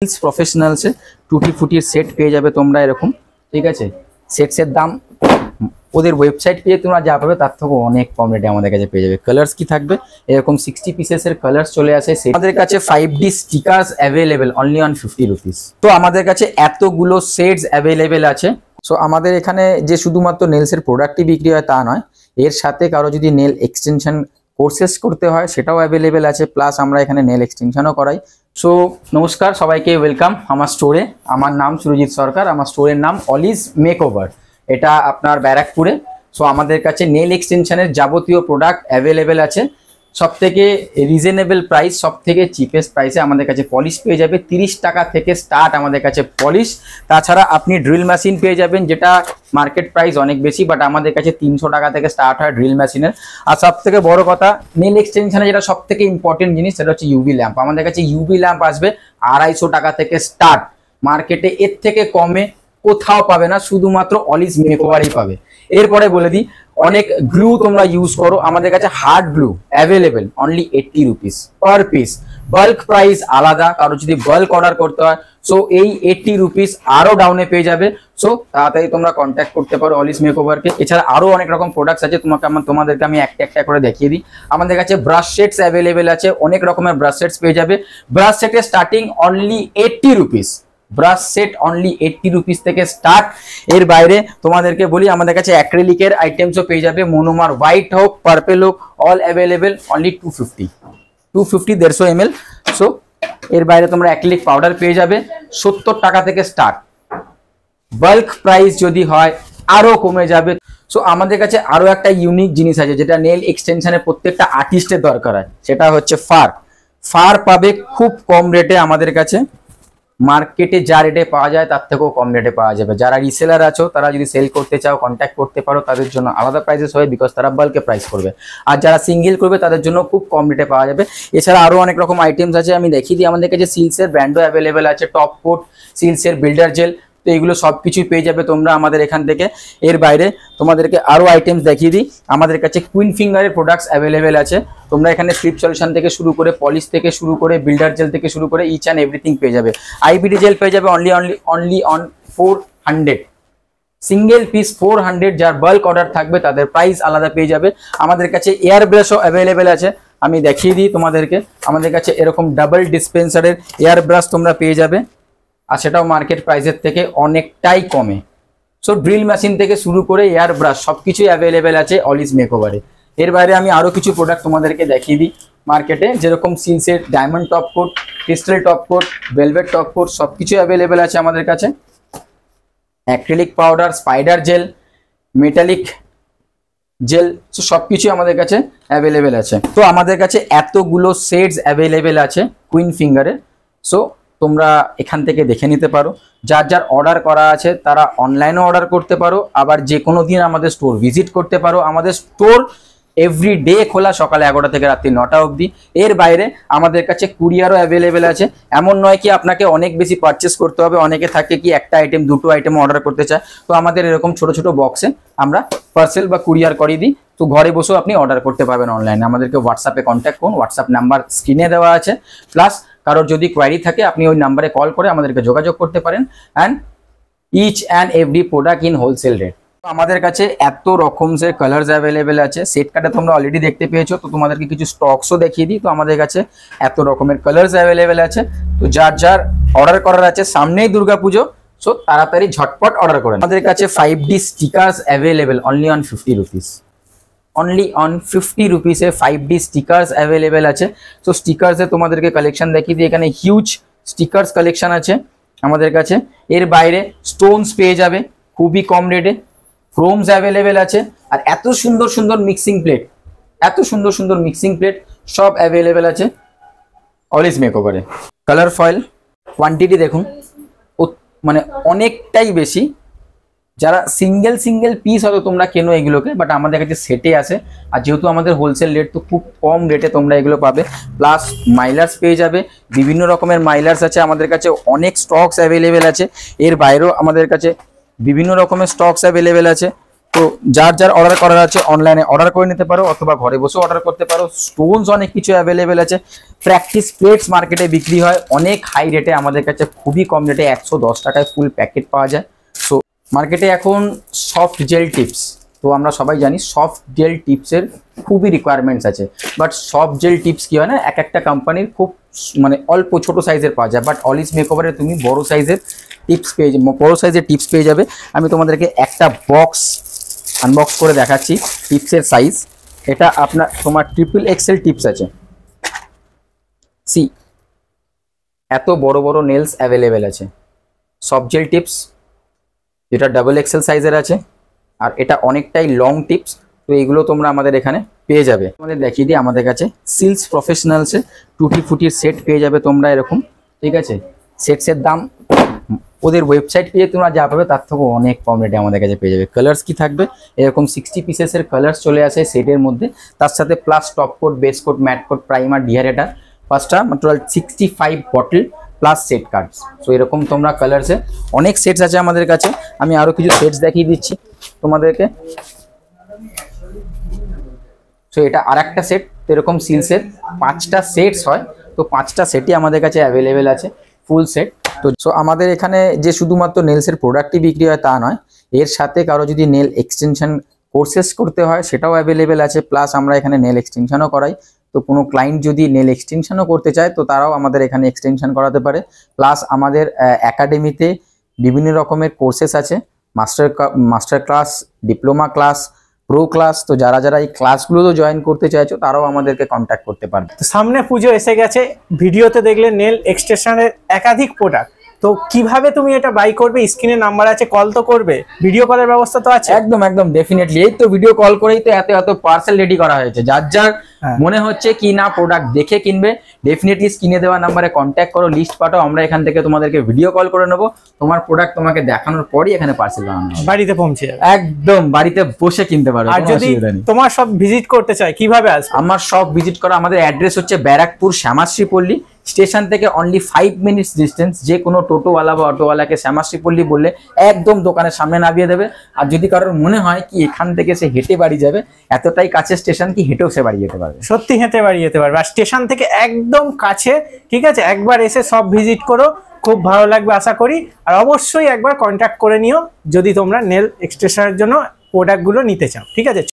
প্রফেশনালসে টুটি ফুটির সেট পেয়ে যাবে তোমরা এরকম, ঠিক আছে। সেটসের দাম ওদের ওয়েবসাইট পেয়ে তোমরা যা পাবে তার থেকে অনেক কম রেটে আমাদের কাছে পেয়ে যাবে। কালার্স কি থাকবে এরকম 60 পিসেসের কালার্স চলে আসে। আমাদের কাছে 5D stickers available only on 50 rupees. তো আমাদের কাছে এতগুলো সেটস অ্যাভেলেবেল আছে। সো আমাদের এখানে যে শুধুমাত্র নেলসের প্রোডাক্টই বিক্রি হয় তা নয়, এর সাথে কারো যদি নেল এক্সটেনশন কোর্সেস করতে হয় সেটাও অ্যাভেলেবেল আছে, প্লাস আমরা এখানে নেল এক্সটেনশনও করাই। সো নমস্কার সবাইকে, ওয়েলকাম আমার স্টোরে। আমার নাম সুরজিৎ সরকার, আমার স্টোরের নাম অলিজ মেকওভার, এটা আপনার ব্যারাকপুরে। সো আমাদের কাছে নেল এক্সটেনশনের যাবতীয় প্রোডাক্ট অ্যাভেলেবেল আছে, সব থেকে রিজনেবল প্রাইস, সব থেকে চিপেস্ট প্রাইসে আমাদের কাছে পলিশ পেয়ে যাবে। 30 টাকা থেকে স্টার্ট আমাদের কাছে পলিশ। তাছাড়া আপনি ড্রিল মেশিন পেয়ে যাবেন, যেটা মার্কেট প্রাইস অনেক বেশি, বাট আমাদের কাছে 300 টাকা থেকে স্টার্ট হয় ড্রিল মেশিনের। আর সব থেকে বড় কথা, নেল এক্সটেনশনে যেটা সব থেকে ইম্পর্টেন্ট জিনিস সেটা হচ্ছে ইউভি ল্যাম্প। আমাদের কাছে ইউভি ল্যাম্প আসবে 250 টাকা থেকে স্টার্ট। মার্কেটে এর থেকে কমে কোথাও পাবে না, শুধুমাত্র অলিজ মেকওভারই পাবে। এরপরে বলে দিই, অনেক গ্লু তোমরা ইউজ করো, আমাদের কাছে hard glue available only 80 rupees per piece. Bulk price আলাদা, কারো যদি বাল্ক অর্ডার করতে হয় সো এই 80 রুপিস আরো ডাউনে পেয়ে যাবে। সো তাড়াতাড়ি তোমরা কন্ট্যাক্ট করতে পারো অলিজ মেকওভারকে। এছাড়া আরো অনেক রকম প্রোডাক্টস আছে, তোমাদেরকে আমি একটা একটা করে দেখিয়ে দিই। আমাদের কাছে ব্রাশ সেটস অ্যাভেলেবেল আছে, অনেক রকমের ব্রাশ সেটস পেয়ে যাবে। ব্রাশ সেটের starting only 80 rupees. Brush set only 80 rupees থেকে স্টার্ট। এর বাইরে তোমাদেরকে বলি, আমাদের কাছে অ্যাক্রিলিকের আইটেমসও পেয়ে যাবে, মনোমার হোয়াইট হোক পার্পেল হোক, all available only 250 150 ml। So এর বাইরে তোমরা অ্যাক্রিলিক পাউডার পেয়ে যাবে 70 টাকা থেকে স্টার্ট। বাল্ক প্রাইস যদি হয় আরো কমে যাবে। সো আমাদের কাছে আরো একটা ইউনিক জিনিস আছে, যেটা নেল এক্সটেনশনে প্রত্যেকটা আর্টিস্টের দরকার হয়, সেটা হচ্ছে ফার। ফার পাবে খুব কম রেটে আমাদের কাছে। মার্কেটে যা রেটে পাওয়া যায় তার থেকেও কম রেটে পাওয়া যাবে। যারা রিসেলার আছো তারা যদি সেল করতে চাও কন্ট্যাক্ট করতে পারো, তাদের জন্য আলাদা প্রাইসেস হয়, বিকজ তারা বাল্কে প্রাইস করবে। আর যারা সিঙ্গেল করবে তাদের জন্য খুব কম রেটে পাওয়া যাবে। এছাড়া আরো অনেক রকম আইটেমস আছে, আমি দেখিয়ে দিই। আমাদের কাছে সিলসের ব্র্যান্ডও অ্যাভেলেবেল আছে, টপ কোট, সিলসের বিল্ডার জেল, তো এগুলো সব কিছুই পেয়ে যাবে তোমরা আমাদের এখান থেকে। এর বাইরে তোমাদেরকে আরো আইটেমস দেখিয়ে দিই। আমাদের কাছে কুইন ফিঙ্গারের প্রোডাক্টস অ্যাভেলেবেল আছে। তোমরা এখানে স্লিপ সলিউশন থেকে শুরু করে, পলিশ থেকে শুরু করে, বিল্ডার জেল থেকে শুরু করে ইচ অ্যান্ড এভরিথিং পেয়ে যাবে। আইবিডি জেল পেয়ে যাবে অনলি অন 400 সিঙ্গেল পিস 400। যার বাল্ক অর্ডার থাকবে তাদের প্রাইস আলাদা পেয়ে যাবে। আমাদের কাছে এয়ার ব্রাশও অ্যাভেলেবেল আছে, আমি দেখিয়ে দিই তোমাদেরকে। আমাদের কাছে এরকম ডাবল ডিসপেন্সারের এয়ার ব্রাশ তোমরা পেয়ে যাবে, আর সেটাও মার্কেট প্রাইসের থেকে অনেকটাই কমে। সো ড্রিল মেশিন থেকে শুরু করে এয়ার ব্রাশ সবকিছুই অ্যাভেলেবেল আছে অলিজ মেকওভারে। এর বাইরে আমি আরো কিছু প্রোডাক্ট তোমাদেরকে দেখিয়ে দিই। মার্কেটে যেরকম সিলসের diamond top coat, crystal top coat, velvet top coat সবকিছু অ্যাভেলেবেল আছে আমাদের কাছে। Acrylic powder, spider gel, metallic gel, so সবকিছু আমাদের কাছে অ্যাভেলেবেল আছে। তো আমাদের কাছে এতগুলো সেটস অ্যাভেলেবেল আছে কুইন ফিঙ্গারের। সো তোমরা এখান থেকে দেখে নিতে পারো। যার যার অর্ডার করা আছে তারা অনলাইনেও অর্ডার করতে পারো, আবার যে কোনো দিন আমাদের স্টোর ভিজিট করতে পারো। আমাদের স্টোর এভরি ডে খোলা, সকালে 11টা থেকে রাত্রি 9টা অবধি। এর বাইরে আমাদের কাছে কুরিয়ারও অ্যাভেলেবেল আছে। এমন নয় কি আপনাকে অনেক বেশি পারচেস করতে হবে, অনেকে থাকে কি একটা আইটেম দুটো আইটেম অর্ডার করতে চায়, তো আমাদের এরকম ছোট ছোট বক্সে আমরা পার্সেল বা কুরিয়ার করিয়ে দিই। তো ঘরে বসেও আপনি অর্ডার করতে পারবেন অনলাইনে। আমাদেরকে হোয়াটসঅ্যাপে কন্ট্যাক্ট করুন, হোয়াটসঅ্যাপ নাম্বার স্ক্রিনে দেওয়া আছে। প্লাস কারোর যদি কোয়ারি থাকে আপনি ওই নাম্বারে কল করে আমাদেরকে যোগাযোগ করতে পারেন। And each and every product in wholesale rate. আমাদের কাছে এত রকমের কালার্স অ্যাভেলেবেল আছে। সেট কাটা তোমরা অলরেডি দেখতে পেয়েছো, তো তোমাদেরকে কিছু স্টকসও দেখিয়ে দিই। তো আমাদের কাছে এত রকমের কালার্স অ্যাভেলেবেল আছে। তো যার যার অর্ডার করার আছে, সামনেই দুর্গাপুজো, সো তাড়াতাড়ি ঝটপট অর্ডার করেন। আমাদের কাছে 5D stickers available only on 50 rupees. Only on 50 রুপিসে 5D stickers available আছে। সো স্টিকার্সে তোমাদেরকে কালেকশন দেখিয়ে দিই। এখানে হিউজ স্টিকার্স কালেকশন আছে আমাদের কাছে। এর বাইরে স্টোনস পেয়ে যাবে খুবই কম রেটে, ক্রোমস অ্যাভেলেবেল আছে, আর এত সুন্দর সুন্দর মিক্সিং প্লেট, সব অ্যাভেলেবেল আছে অলিজ মেকওভারে। কালার ফয়েল কোয়ান্টিটি দেখুন, মানে অনেকটাই বেশি। যারা সিঙ্গেল পিস হয়তো তোমরা কেনো এগুলোকে, বাট আমাদের কাছে সেটে আসে। আর যেহেতু আমাদের হোলসেল রেট, তো খুব কম রেটে তোমরা এগুলো পাবে। প্লাস মাইলার্স পেয়ে যাবে, বিভিন্ন রকমের মাইলার্স আছে আমাদের কাছে, অনেক স্টকস অ্যাভেলেবেল আছে। এর বাইরেও আমাদের কাছে বিভিন্ন রকমের স্টকস অ্যাভেলেবেল আছে। তো যার যার অর্ডার করার আছে অনলাইনে অর্ডার করে নিতে পারো, অথবা ঘরে বসে অর্ডার করতে পারো। স্টোনস অনেক কিছু অ্যাভেলেবেল আছে। প্র্যাকটিস প্লেটস মার্কেটে বিক্রি হয় অনেক হাই রেটে, আমাদের কাছে খুবই কম রেটে 110 টাকায় ফুল প্যাকেট পাওয়া যায়। সো মার্কেটে এখন সফট জেল টিপস, তো আমরা সবাই জানি সফট জেল টিপসের খুবই রিকোয়ারমেন্টস আছে। বাট সফট জেল টিপস কি হয় না, এক একটা কোম্পানির খুব মানে অল্প ছোট সাইজের পাওয়া যায়, বাট অলিস মেকওভারে তুমি বড় সাইজের টিপস পেয়ে যাবে, বড় সাইজের টিপস পেয়ে যাবে। আমি তোমাদেরকে একটা বক্স আনবক্স করে দেখাচ্ছি টিপসের সাইজ। এটা তোমার XXL টিপস আছে। সি এত বড় বড় নেলস অ্যাভেলেবেল আছে। সফট জেল টিপস যেটা XXL সাইজের আছে, আর এটা অনেকটাই লং টিপস। তো এইগুলো তোমরা আমাদের এখানে পেয়ে যাবে। আমাদের দেখিয়ে দিই, আমাদের কাছে সিলস প্রফেশনালসের টুটি ফুটির সেট পেয়ে যাবে তোমরা এরকম, ঠিক আছে। সেটসের দাম ওদের ওয়েবসাইট পেয়ে তোমরা যা পাবে তার থেকেও অনেক কম রেটে আমাদের কাছে পেয়ে যাবে। কালার্স কি থাকবে, এরকম 60 পিসেসের কালার্স চলে আসে সেটের মধ্যে, তার সাথে plus top coat, base coat, matte coat, primer, dehydrator, ফার্স্টটা total 65 bottle plus set cards. So এরকম তোমরা কালার্সে অনেক সেটস আছে আমাদের কাছে। আমি আরও কিছু সেটস দেখিয়ে দিচ্ছি তোমাদেরকে। সো এটা আর একটা সেট, এরকম সিলসের 5টা সেটস হয়, তো 5টা সেটই আমাদের কাছে অ্যাভেলেবেল আছে ফুল সেট। তো সো আমাদের এখানে যে শুধুমাত্র নেলসের প্রোডাক্টই বিক্রি হয় তা নয়, এর সাথে কারো যদি নেল এক্সটেনশন কোর্সেস করতে হয় সেটাও অ্যাভেলেবেল আছে। প্লাস আমরা এখানে নেল এক্সটেনশনও করাই। তো কোনো ক্লায়েন্ট যদি নেল এক্সটেনশনও করতে চায় তো তারাও আমাদের এখানে এক্সটেনশন করাতে পারে। প্লাস আমাদের একাডেমিতে বিভিন্ন রকমের কোর্সেস আছে, master class, diploma class, pro class. তো যারা যারা এই ক্লাসগুলো জয়েন করতে চাইছো তারাও আমাদেরকে কন্ট্যাক্ট করতে পারবে। তো সামনে পুজো এসে গেছে, ভিডিওতে দেখলে নেল এক্সটেনশনের একাধিক প্রোডাক্ট, তো কিভাবে তুমি এটা বাই করবে? স্ক্রিনে নাম্বার আছে, কল তো করবে, ভিডিও কলের ব্যবস্থা তো আছে। একদম একদম ডেফিনেটলি, এই তো ভিডিও কল করেই তো এত এত পার্সেল রেডি করা হয়েছে। যার যার মনে হচ্ছে কি না প্রোডাক্ট দেখে কিনবে, ডেফিনেটলি স্ক্রিনে দেওয়া নাম্বারে কন্ট্যাক্ট করো, লিস্ট পাঠাও, আমরা এখান থেকে তোমাদেরকে ভিডিও কল করে নেবো। তোমার প্রোডাক্ট তোমাকে দেখানোর পরই এখানে পার্সেল বানানো হবে, বাড়িতে পৌঁছে যাবে। একদম বাড়িতে বসে কিনতে পারো। আর যদি তোমার সব ভিজিট করতে চাই কিভাবে আসবে? আমার সব ভিজিট করা, আমাদের অ্যাড্রেস হচ্ছে ব্যারাকপুর শ্যামাশ্রী পল্লী স্টেশন থেকে অনলি 5 মিনিটস ডিস্টেন্স। যে কোনো টোটোওয়ালা বা অটোওয়ালাকে শ্যামাশ্রী পল্লী বললে একদম দোকানের সামনে নামিয়ে দেবে। আর যদি কারোর মনে হয় কি এখান থেকে সে হেঁটে বাড়ি যাবে, এতটাই কাছে স্টেশন কি হেঁটেও সে বাড়ি যেতে পারবে, সত্যি হেঁটে বাড়ি যেতে পারবে। আর স্টেশন থেকে একদম কাছে, ঠিক আছে। একবার এসে সব ভিজিট করো, খুব ভালো লাগবে আশা করি। আর অবশ্যই একবার কন্ট্যাক্ট করে নিও যদি তোমরা নেল এক্সটেনশনের জন্য প্রোডাক্টগুলো নিতে চাও, ঠিক আছে।